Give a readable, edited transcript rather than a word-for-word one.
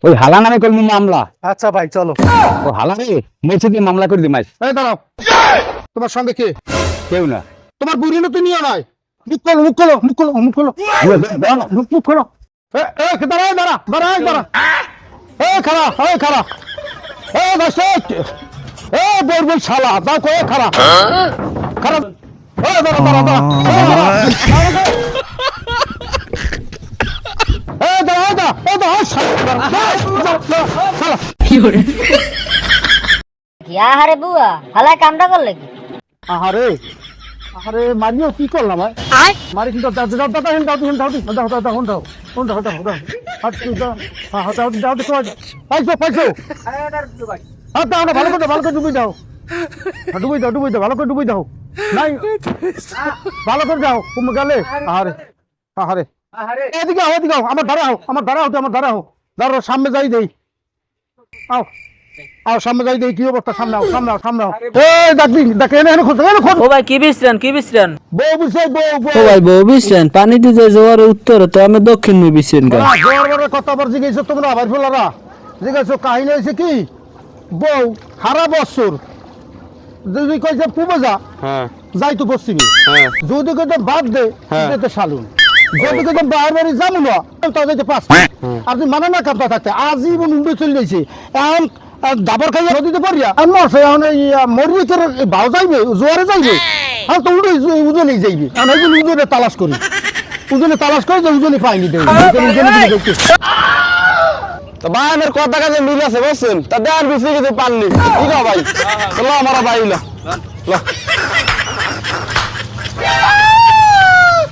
ওই হালা নামে করবি মামলা। আচ্ছা ভাই চলো। ও হালা রে মেছে দিয়ে মামলা করে দিমাস। এই দাঁড়াও, তোমার সঙ্গে কে? কেউ না। তোমার বুড়ি তো নিয়ে নয়। মুখ খোলো, মুখ খোলো, মুখ খোলো, মুখ খোলো, মুখ খোলো। দাঁড়া দাঁড়া দাঁড়া দাঁড়া, খারা খারা, বলবুল শালা দাও কয়ে খারা খারা, দাঁড়া দাঁড়া দাঁড়া, আহারে বুয়া হালাই কামটা করলে কি? আহারে আহারে মারিও কি করলাম মারি কিন্তু ভালো করে ভালো করে ডুবি দাও, ডুবি দাও, ডুবি দাও, ভালো করে ডুবি দাও, নাই ভালো করে যাও তুমি গেলে। আহারে আহারে এদিকে আও, এদিকে আও, আমার ধারা হও, আমার ধারা হতে, আমার ধারা হও, দাঁড়াও সামনে যাই দেই, আও আও সামনে যাই দেই, কি অবস্থা, সামনে আও, সামনে আও, সামনে আও, এই দেখবি দেখ, এনে এনে খোঁজ, এনে খোঁজ। ও ভাই কি বিশ্রান কি বিশ্রান? বউ বিষয় বউ ও ভাই বউ বিশ্রান পানি দিতে যাওয়ার উত্তর তো আমি দক্ষিণ মুখ বিশ্রান গা। জোয়ারের কথা আবার জিজ্ঞেস তোমরা আবার ফেলারা জিজ্ঞেস কাহিনী হয়েছে কি, বউ সারা বছর যদি কইছে পূবে যা যাই তো পশ্চিমে, যদি কইতে বাদ দে যেতে সালুন, যদি কইতে বাইরে বাড়ি যাবো না তা যেতে পাস, আর তুই মানে না কাপটা থাকতে আজীবন উন্ডে চলে যাইছে, এখন দাবার খাইয়া নদীতে পড়িয়া আর মরছে, এখন মরিয়ে বাউ যাইবে জোয়ারে যাইবে, আর তো উঠে উজনে যাইবে, এখন এই উজনে তালাশ করি, উজনে তালাশ করে যে উজনে পাইনি দেয় তো ভাই আমার কথা কাজে মিল আছে বুঝছেন, তা দেয়ার বিক্রি কিন্তু পাননি ঠিক আছে ভাই, আমার ভাই